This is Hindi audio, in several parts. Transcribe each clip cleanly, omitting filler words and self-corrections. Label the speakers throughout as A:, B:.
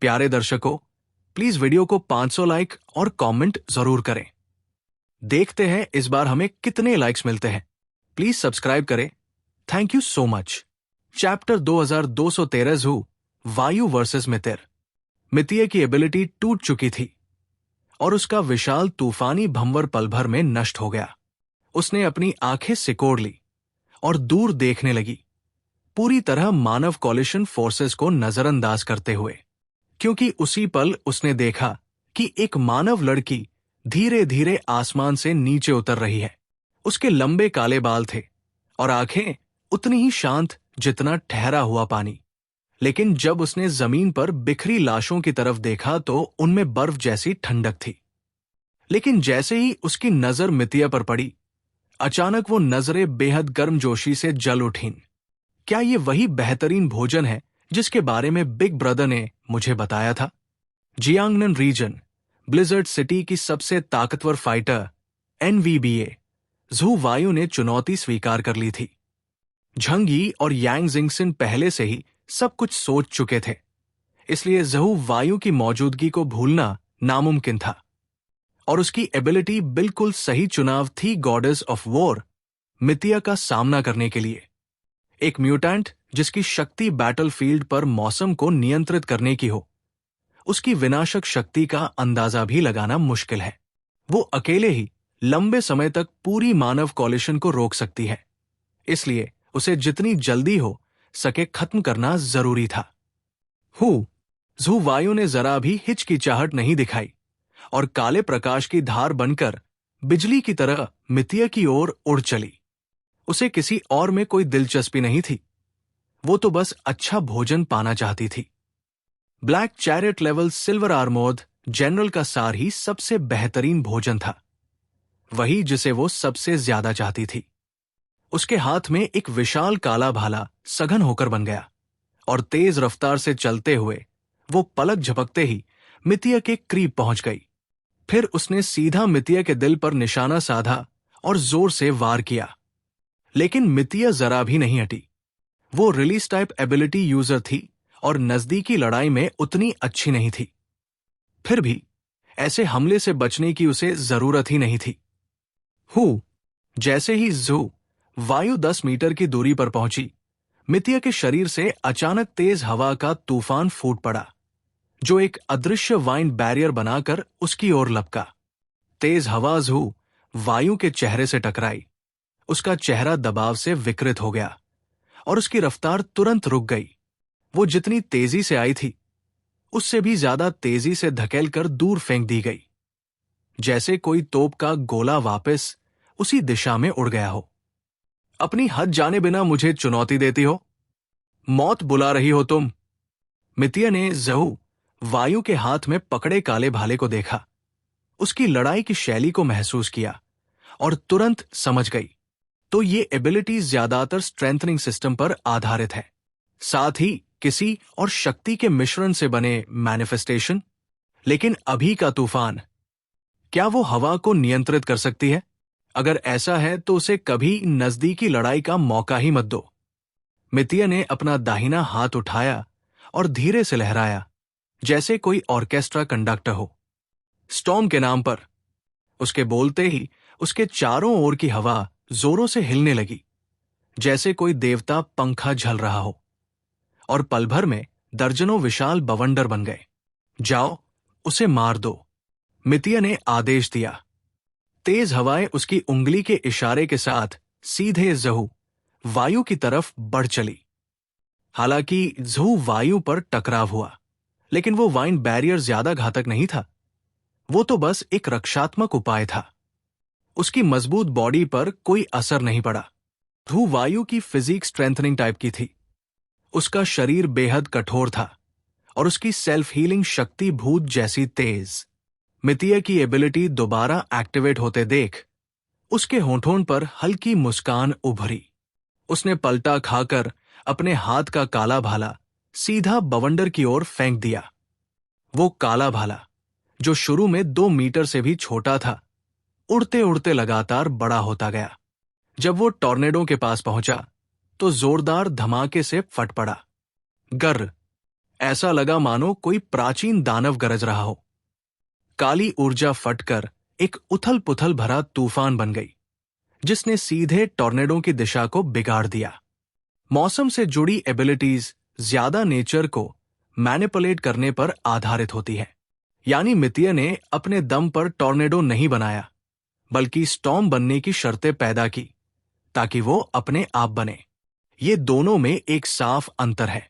A: प्यारे दर्शकों, प्लीज वीडियो को 500 लाइक और कमेंट जरूर करें। देखते हैं इस बार हमें कितने लाइक्स मिलते हैं। प्लीज सब्सक्राइब करें। Thank you so much. Chapter 2213 जू, वायु वर्सेस मितिर। मितीय की एबिलिटी टूट चुकी थी और उसका विशाल तूफानी भंवर पल भर में नष्ट हो गया। उसने अपनी आंखें सिकोड़ ली और दूर देखने लगी, पूरी तरह मानव कॉलिशन फोर्सेस को नजरअंदाज करते हुए, क्योंकि उसी पल उसने देखा कि एक मानव लड़की धीरे धीरे आसमान से नीचे उतर रही है। उसके लंबे काले बाल थे और आंखें उतनी ही शांत जितना ठहरा हुआ पानी। लेकिन जब उसने जमीन पर बिखरी लाशों की तरफ देखा तो उनमें बर्फ जैसी ठंडक थी। लेकिन जैसे ही उसकी नजर मितीय पर पड़ी, अचानक वो नजरें बेहद गर्मजोशी से जल उठीं। क्या ये वही बेहतरीन भोजन है जिसके बारे में बिग ब्रदर ने मुझे बताया था? जियांगनन रीजन, ब्लिजर्ड सिटी की सबसे ताकतवर फाइटर एनवीबीए झू वायु ने चुनौती स्वीकार कर ली थी। झंगी और यांग जिंगसिन पहले से ही सब कुछ सोच चुके थे, इसलिए झू वायु की मौजूदगी को भूलना नामुमकिन था। और उसकी एबिलिटी बिल्कुल सही चुनाव थी गॉडेस ऑफ वॉर मितीय का सामना करने के लिए। एक म्यूटेंट जिसकी शक्ति बैटलफील्ड पर मौसम को नियंत्रित करने की हो, उसकी विनाशक शक्ति का अंदाजा भी लगाना मुश्किल है। वो अकेले ही लंबे समय तक पूरी मानव कॉलिशन को रोक सकती है, इसलिए उसे जितनी जल्दी हो सके खत्म करना जरूरी था। झू वायु ने जरा भी हिचकिचाहट नहीं दिखाई और काले प्रकाश की धार बनकर बिजली की तरह मितीय की ओर उड़ चली। उसे किसी और में कोई दिलचस्पी नहीं थी, वो तो बस अच्छा भोजन पाना चाहती थी। Black chariot level silver armoured general का सार ही सबसे बेहतरीन भोजन था, वही जिसे वो सबसे ज्यादा चाहती थी। उसके हाथ में एक विशाल काला भाला सघन होकर बन गया और तेज रफ्तार से चलते हुए वो पलक झपकते ही मितीय के करीब पहुंच गई। फिर उसने सीधा मितीय के दिल पर निशाना साधा और जोर से वार किया। लेकिन मितीय जरा भी नहीं हटी। वो रिलीज टाइप एबिलिटी यूजर थी और नजदीकी लड़ाई में उतनी अच्छी नहीं थी। फिर भी ऐसे हमले से बचने की उसे जरूरत ही नहीं थी। जैसे ही झू वायु 10 मीटर की दूरी पर पहुंची, मितीय के शरीर से अचानक तेज हवा का तूफान फूट पड़ा, जो एक अदृश्य वाइन बैरियर बनाकर उसकी ओर लपका। तेज हवा झू वायु के चेहरे से टकराई। उसका चेहरा दबाव से विकृत हो गया और उसकी रफ्तार तुरंत रुक गई। वो जितनी तेजी से आई थी, उससे भी ज्यादा तेजी से धकेलकर दूर फेंक दी गई, जैसे कोई तोप का गोला वापस उसी दिशा में उड़ गया हो। अपनी हद जाने बिना मुझे चुनौती देती हो? मौत बुला रही हो तुम? मितीय ने झू वायु के हाथ में पकड़े काले भाले को देखा, उसकी लड़ाई की शैली को महसूस किया और तुरंत समझ गई। तो ये एबिलिटी ज्यादातर स्ट्रेंथनिंग सिस्टम पर आधारित है, साथ ही किसी और शक्ति के मिश्रण से बने मैनिफेस्टेशन। लेकिन अभी का तूफान, क्या वो हवा को नियंत्रित कर सकती है? अगर ऐसा है तो उसे कभी नजदीकी लड़ाई का मौका ही मत दो। मितीय ने अपना दाहिना हाथ उठाया और धीरे से लहराया, जैसे कोई ऑर्केस्ट्रा कंडक्टर हो। स्टॉर्म के नाम पर। उसके बोलते ही उसके चारों ओर की हवा जोरों से हिलने लगी, जैसे कोई देवता पंखा झल रहा हो, और पल भर में दर्जनों विशाल बवंडर बन गए। जाओ, उसे मार दो, मितीय ने आदेश दिया। तेज हवाएं उसकी उंगली के इशारे के साथ सीधे झू वायु की तरफ बढ़ चली। हालांकि झू वायु पर टकराव हुआ, लेकिन वो वाइन बैरियर ज्यादा घातक नहीं था। वो तो बस एक रक्षात्मक उपाय था। उसकी मजबूत बॉडी पर कोई असर नहीं पड़ा। झू वायु की फिजिक स्ट्रेंथनिंग टाइप की थी। उसका शरीर बेहद कठोर था और उसकी सेल्फ हीलिंग शक्ति भूत जैसी तेज। मितीय की एबिलिटी दोबारा एक्टिवेट होते देख उसके होठों पर हल्की मुस्कान उभरी। उसने पलटा खाकर अपने हाथ का काला भाला सीधा बवंडर की ओर फेंक दिया। वो काला भाला, जो शुरू में 2 मीटर से भी छोटा था, उड़ते उड़ते लगातार बड़ा होता गया। जब वो टॉर्नेडो के पास पहुंचा तो जोरदार धमाके से फट पड़ा। गर्र! ऐसा लगा मानो कोई प्राचीन दानव गरज रहा हो। काली ऊर्जा फटकर एक उथल पुथल भरा तूफान बन गई, जिसने सीधे टॉर्नेडो की दिशा को बिगाड़ दिया। मौसम से जुड़ी एबिलिटीज ज्यादा नेचर को मैनिपुलेट करने पर आधारित होती है। यानी मितीय ने अपने दम पर टॉर्नेडो नहीं बनाया, बल्कि स्टॉर्म बनने की शर्तें पैदा की ताकि वो अपने आप बने। ये दोनों में एक साफ अंतर है।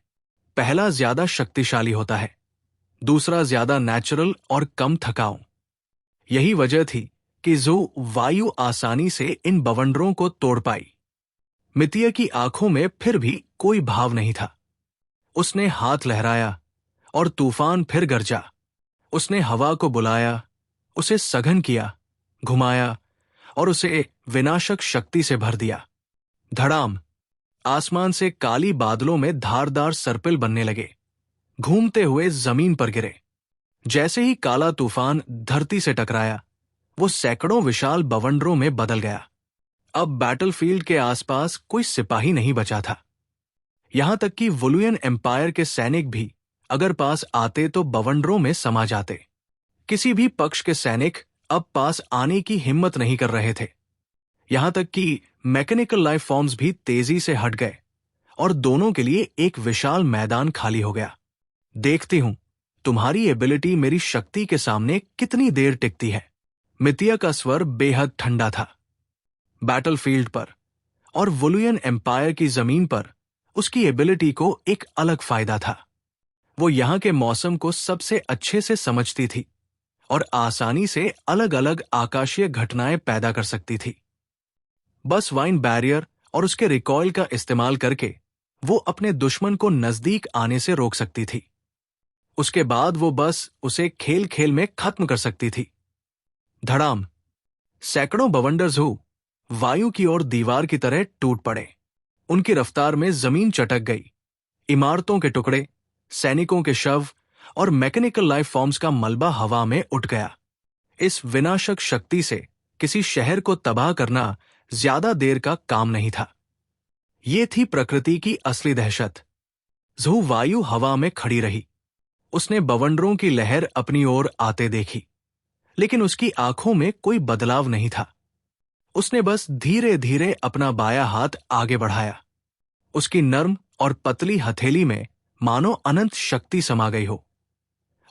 A: पहला ज्यादा शक्तिशाली होता है, दूसरा ज्यादा नेचुरल और कम थकाऊ। यही वजह थी कि ज़ू वायु आसानी से इन बवंडरों को तोड़ पाई। मितीय की आंखों में फिर भी कोई भाव नहीं था। उसने हाथ लहराया और तूफान फिर गरजा। उसने हवा को बुलाया, उसे सघन किया, घुमाया और उसे विनाशक शक्ति से भर दिया। धड़ाम! आसमान से काली बादलों में धारदार सर्पिल बनने लगे, घूमते हुए जमीन पर गिरे। जैसे ही काला तूफान धरती से टकराया, वो सैकड़ों विशाल बवंडरों में बदल गया। अब बैटलफील्ड के आसपास कोई सिपाही नहीं बचा था। यहां तक कि वोलुयन एम्पायर के सैनिक भी अगर पास आते तो बवंडरों में समा जाते। किसी भी पक्ष के सैनिक अब पास आने की हिम्मत नहीं कर रहे थे। यहां तक कि मैकेनिकल लाइफ फॉर्म्स भी तेजी से हट गए और दोनों के लिए एक विशाल मैदान खाली हो गया। देखती हूं तुम्हारी एबिलिटी मेरी शक्ति के सामने कितनी देर टिकती है। मितीय का स्वर बेहद ठंडा था। बैटलफील्ड पर और वोलुयन एम्पायर की जमीन पर उसकी एबिलिटी को एक अलग फायदा था। वो यहां के मौसम को सबसे अच्छे से समझती थी और आसानी से अलग अलग आकाशीय घटनाएं पैदा कर सकती थी। बस वाइन बैरियर और उसके रिकॉइल का इस्तेमाल करके वो अपने दुश्मन को नजदीक आने से रोक सकती थी। उसके बाद वो बस उसे खेल खेल में खत्म कर सकती थी। धड़ाम! सैकड़ों बवंडर्स वायु की ओर दीवार की तरह टूट पड़े। उनकी रफ्तार में जमीन चटक गई। इमारतों के टुकड़े, सैनिकों के शव और मैकेनिकल लाइफ फॉर्म्स का मलबा हवा में उठ गया। इस विनाशक शक्ति से किसी शहर को तबाह करना ज्यादा देर का काम नहीं था। ये थी प्रकृति की असली दहशत। ज़ू वायु हवा में खड़ी रही। उसने बवंडरों की लहर अपनी ओर आते देखी, लेकिन उसकी आंखों में कोई बदलाव नहीं था। उसने बस धीरे धीरे अपना बायां हाथ आगे बढ़ाया। उसकी नर्म और पतली हथेली में मानो अनंत शक्ति समा गई हो,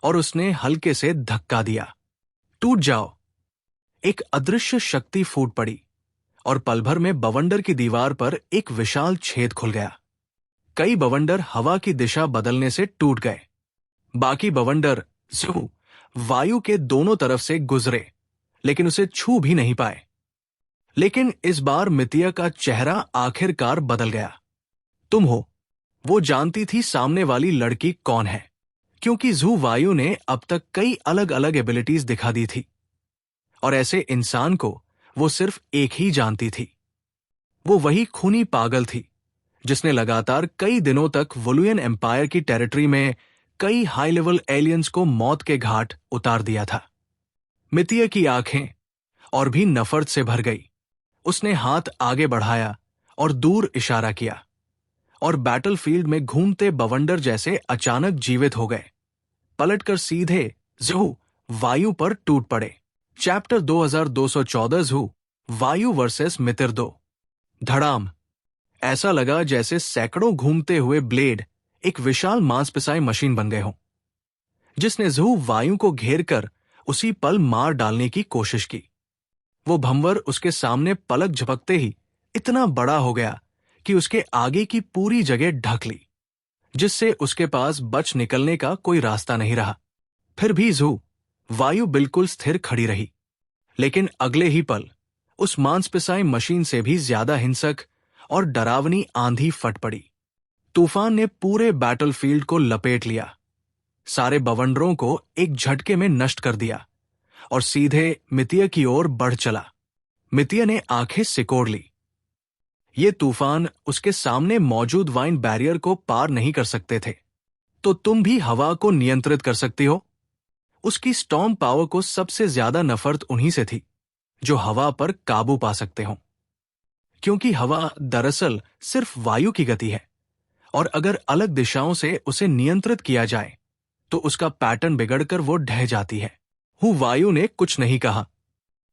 A: और उसने हल्के से धक्का दिया। टूट जाओ! एक अदृश्य शक्ति फूट पड़ी और पल भर में बवंडर की दीवार पर एक विशाल छेद खुल गया। कई बवंडर हवा की दिशा बदलने से टूट गए। बाकी बवंडर ज़ू वायु के दोनों तरफ से गुजरे, लेकिन उसे छू भी नहीं पाए। लेकिन इस बार मितीय का चेहरा आखिरकार बदल गया। तुम हो, वो जानती थी सामने वाली लड़की कौन है, क्योंकि ज़ू वायु ने अब तक कई अलग अलग एबिलिटीज दिखा दी थी, और ऐसे इंसान को वो सिर्फ एक ही जानती थी। वो वही खूनी पागल थी जिसने लगातार कई दिनों तक वोलुयन एम्पायर की टेरिटरी में कई हाई लेवल एलियंस को मौत के घाट उतार दिया था। मितीय की आंखें और भी नफरत से भर गई। उसने हाथ आगे बढ़ाया और दूर इशारा किया, और बैटलफील्ड में घूमते बवंडर जैसे अचानक जीवित हो गए, पलटकर सीधे ज़ू वायु पर टूट पड़े। चैप्टर 2214 ज़ू वायु वर्सेस मितिर 2। धड़ाम! ऐसा लगा जैसे सैकड़ों घूमते हुए ब्लेड एक विशाल मांसपेशाई मशीन बन गए हों, जिसने ज़ू वायु को घेर कर उसी पल मार डालने की कोशिश की। वो भंवर उसके सामने पलक झपकते ही इतना बड़ा हो गया कि उसके आगे की पूरी जगह ढक ली, जिससे उसके पास बच निकलने का कोई रास्ता नहीं रहा। फिर भी ज़ू वायु बिल्कुल स्थिर खड़ी रही, लेकिन अगले ही पल उस मांसपेशाई मशीन से भी ज्यादा हिंसक और डरावनी आंधी फट पड़ी। तूफान ने पूरे बैटलफील्ड को लपेट लिया, सारे बवंडरों को एक झटके में नष्ट कर दिया और सीधे मितीय की ओर बढ़ चला। मितीय ने आंखें सिकोड़ ली। ये तूफान उसके सामने मौजूद वाइन बैरियर को पार नहीं कर सकते थे, तो तुम भी हवा को नियंत्रित कर सकती हो। उसकी स्टॉर्म पावर को सबसे ज्यादा नफरत उन्हीं से थी जो हवा पर काबू पा सकते हों, क्योंकि हवा दरअसल सिर्फ वायु की गति है और अगर अलग दिशाओं से उसे नियंत्रित किया जाए तो उसका पैटर्न बिगड़कर वो ढह जाती है। वायु ने कुछ नहीं कहा।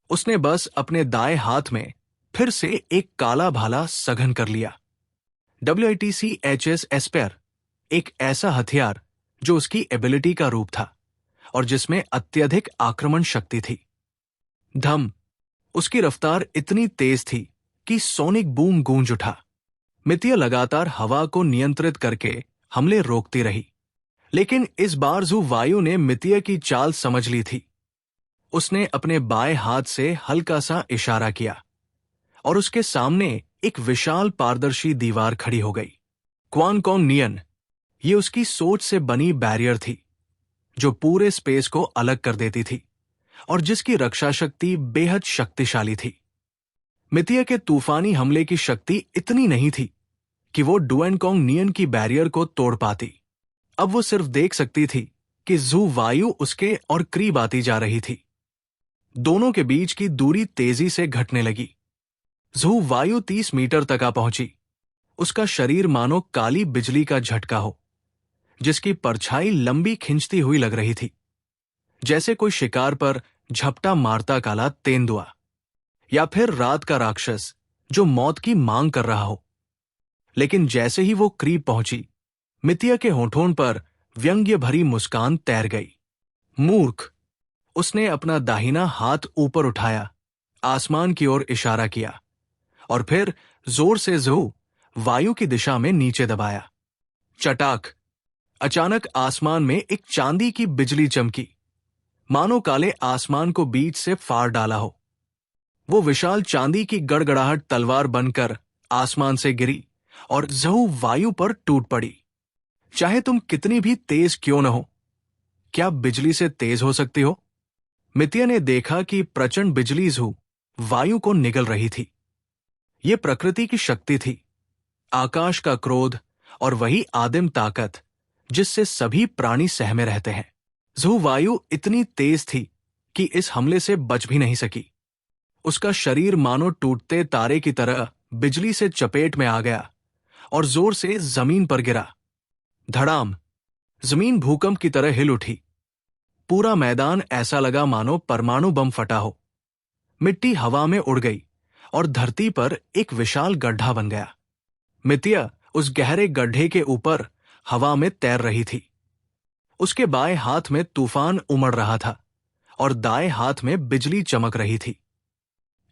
A: उसने बस अपने दाएं हाथ में फिर से एक काला भाला सघन कर लिया। WITC-HS एस्पेयर एक ऐसा हथियार जो उसकी एबिलिटी का रूप था और जिसमें अत्यधिक आक्रमण शक्ति थी। धम, उसकी रफ्तार इतनी तेज थी कि सोनिक बूम गूंज उठा। मितिया लगातार हवा को नियंत्रित करके हमले रोकती रही, लेकिन इस बार वायु ने मितिया की चाल समझ ली थी। उसने अपने बाएं हाथ से हल्का सा इशारा किया और उसके सामने एक विशाल पारदर्शी दीवार खड़ी हो गई। क्वानकॉन्ग नियन, ये उसकी सोच से बनी बैरियर थी जो पूरे स्पेस को अलग कर देती थी और जिसकी रक्षा शक्ति बेहद शक्तिशाली थी। मितिया के तूफानी हमले की शक्ति इतनी नहीं थी कि वो डुएनकॉन्ग नियन की बैरियर को तोड़ पाती। अब वो सिर्फ देख सकती थी कि वायु उसके और करीब आती जा रही थी। दोनों के बीच की दूरी तेजी से घटने लगी। वायु 30 मीटर तक आ पहुंची। उसका शरीर मानो काली बिजली का झटका हो, जिसकी परछाई लंबी खिंचती हुई लग रही थी, जैसे कोई शिकार पर झपटा मारता काला तेंदुआ या फिर रात का राक्षस जो मौत की मांग कर रहा हो। लेकिन जैसे ही वो करीब पहुंची, मितिया के होठों पर व्यंग्य भरी मुस्कान तैर गई। मूर्ख, उसने अपना दाहिना हाथ ऊपर उठाया, आसमान की ओर इशारा किया और फिर जोर से वायु की दिशा में नीचे दबाया। चटाक, अचानक आसमान में एक चांदी की बिजली चमकी, मानो काले आसमान को बीच से फाड़ डाला हो। वो विशाल चांदी की गड़गड़ाहट तलवार बनकर आसमान से गिरी और वायु पर टूट पड़ी। चाहे तुम कितनी भी तेज क्यों न हो, क्या बिजली से तेज हो सकती हो? मितिया ने देखा कि प्रचंड बिजली वायु को निगल रही थी। ये प्रकृति की शक्ति थी, आकाश का क्रोध और वही आदिम ताकत जिससे सभी प्राणी सहमे रहते हैं। वायु इतनी तेज थी कि इस हमले से बच भी नहीं सकी। उसका शरीर मानो टूटते तारे की तरह बिजली से चपेट में आ गया और जोर से जमीन पर गिरा। धड़ाम, जमीन भूकंप की तरह हिल उठी। पूरा मैदान ऐसा लगा मानो परमाणु बम फटा हो। मिट्टी हवा में उड़ गई और धरती पर एक विशाल गड्ढा बन गया। मितिया उस गहरे गड्ढे के ऊपर हवा में तैर रही थी। उसके बाएं हाथ में तूफान उमड़ रहा था और दाएं हाथ में बिजली चमक रही थी।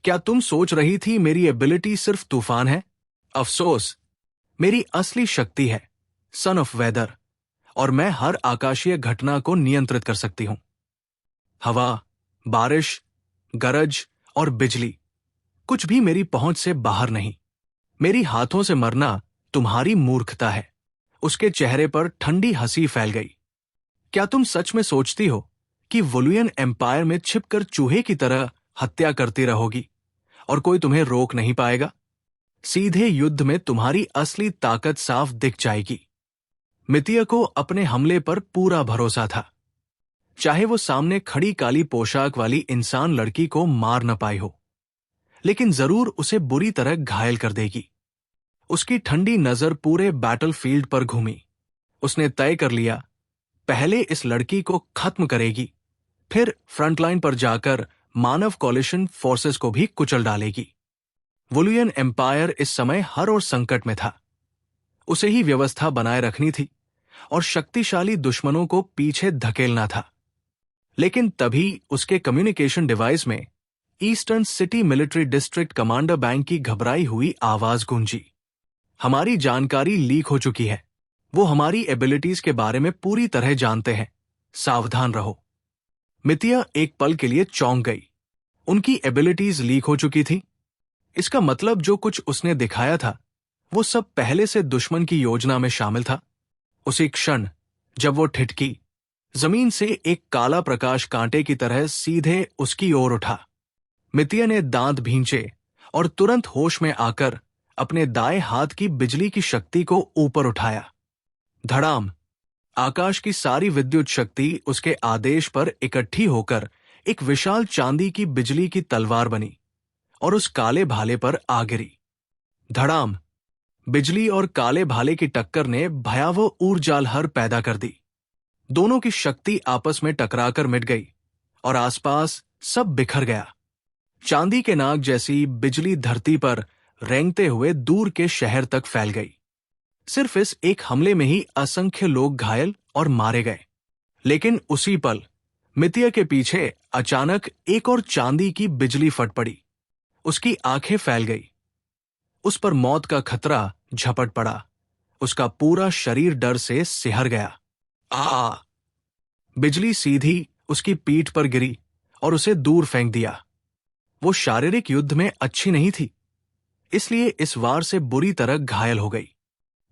A: क्या तुम सोच रही थी मेरी एबिलिटी सिर्फ तूफान है? अफसोस, मेरी असली शक्ति है सन ऑफ वेदर, और मैं हर आकाशीय घटना को नियंत्रित कर सकती हूं। हवा, बारिश, गरज और बिजली, कुछ भी मेरी पहुंच से बाहर नहीं। मेरी हाथों से मरना तुम्हारी मूर्खता है। उसके चेहरे पर ठंडी हंसी फैल गई। क्या तुम सच में सोचती हो कि वोलुयन एम्पायर में छिपकर चूहे की तरह हत्या करती रहोगी और कोई तुम्हें रोक नहीं पाएगा? सीधे युद्ध में तुम्हारी असली ताकत साफ दिख जाएगी। मितिया को अपने हमले पर पूरा भरोसा था। चाहे वो सामने खड़ी काली पोशाक वाली इंसान लड़की को मार न पाई हो, लेकिन जरूर उसे बुरी तरह घायल कर देगी। उसकी ठंडी नजर पूरे बैटलफील्ड पर घूमी। उसने तय कर लिया, पहले इस लड़की को खत्म करेगी, फिर फ्रंटलाइन पर जाकर मानव कॉलिशन फोर्सेस को भी कुचल डालेगी। वोलुयन एम्पायर इस समय हर ओर संकट में था। उसे ही व्यवस्था बनाए रखनी थी और शक्तिशाली दुश्मनों को पीछे धकेलना था। लेकिन तभी उसके कम्युनिकेशन डिवाइस में eastern city military district commander bank की घबराई हुई आवाज गूंजी। हमारी जानकारी लीक हो चुकी है। वो हमारी एबिलिटीज के बारे में पूरी तरह जानते हैं, सावधान रहो। मितिया एक पल के लिए चौंक गई। उनकी एबिलिटीज लीक हो चुकी थी? इसका मतलब जो कुछ उसने दिखाया था वो सब पहले से दुश्मन की योजना में शामिल था। उसी क्षण जब वो ठिठकी, जमीन से एक काला प्रकाश कांटे की तरह सीधे उसकी ओर उठा। मितिया ने दांत भींचे और तुरंत होश में आकर अपने दाएं हाथ की बिजली की शक्ति को ऊपर उठाया। धड़ाम, आकाश की सारी विद्युत शक्ति उसके आदेश पर इकट्ठी होकर एक विशाल चांदी की बिजली की तलवार बनी और उस काले भाले पर आ गिरी। धड़ाम, बिजली और काले भाले की टक्कर ने भयावह ऊर्जालहर पैदा कर दी। दोनों की शक्ति आपस में टकराकर मिट गई और आसपास सब बिखर गया। चांदी के नाग जैसी बिजली धरती पर रेंगते हुए दूर के शहर तक फैल गई। सिर्फ इस एक हमले में ही असंख्य लोग घायल और मारे गए। लेकिन उसी पल मितिया के पीछे अचानक एक और चांदी की बिजली फट पड़ी। उसकी आंखें फैल गई। उस पर मौत का खतरा झपट पड़ा। उसका पूरा शरीर डर से सिहर गया। आ! बिजली सीधी उसकी पीठ पर गिरी और उसे दूर फेंक दिया। वो शारीरिक युद्ध में अच्छी नहीं थी, इसलिए इस वार से बुरी तरह घायल हो गई।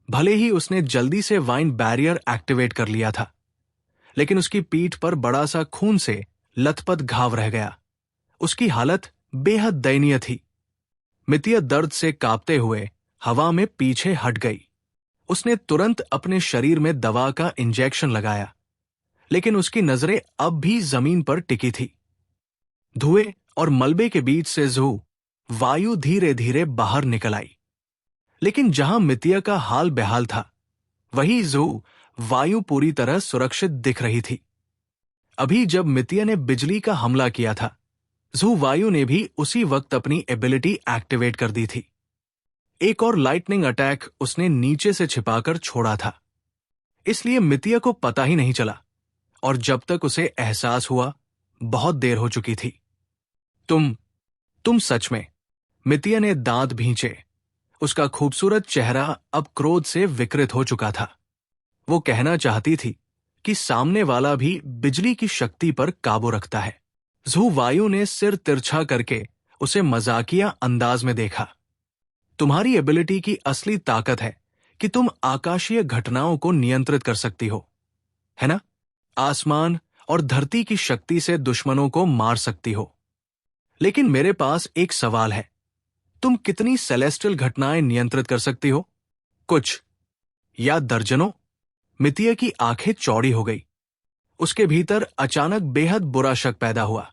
A: भले ही उसने जल्दी से वाइन बैरियर एक्टिवेट कर लिया था, लेकिन उसकी पीठ पर बड़ा सा खून से लथपथ घाव रह गया। उसकी हालत बेहद दयनीय थी। मितिया दर्द से कांपते हुए हवा में पीछे हट गई। उसने तुरंत अपने शरीर में दवा का इंजेक्शन लगाया, लेकिन उसकी नजरें अब भी जमीन पर टिकी थी। धुएं और मलबे के बीच से जू वायु धीरे धीरे बाहर निकल आई। लेकिन जहां मितिया का हाल बेहाल था, वही जू वायु पूरी तरह सुरक्षित दिख रही थी। अभी जब मितिया ने बिजली का हमला किया था, जू वायु ने भी उसी वक्त अपनी एबिलिटी एक्टिवेट कर दी थी। एक और लाइटनिंग अटैक उसने नीचे से छिपाकर छोड़ा था, इसलिए मितिया को पता ही नहीं चला, और जब तक उसे एहसास हुआ, बहुत देर हो चुकी थी। तुम सच में। मितिया ने दांत भींचे। उसका खूबसूरत चेहरा अब क्रोध से विकृत हो चुका था। वो कहना चाहती थी कि सामने वाला भी बिजली की शक्ति पर काबू रखता है। जू वायु ने सिर तिरछा करके उसे मजाकिया अंदाज में देखा। तुम्हारी एबिलिटी की असली ताकत है कि तुम आकाशीय घटनाओं को नियंत्रित कर सकती हो, है ना? आसमान और धरती की शक्ति से दुश्मनों को मार सकती हो। लेकिन मेरे पास एक सवाल है, तुम कितनी सेलेस्टियल घटनाएं नियंत्रित कर सकती हो? कुछ या दर्जनों? मितिया की आंखें चौड़ी हो गई। उसके भीतर अचानक बेहद बुरा शक पैदा हुआ।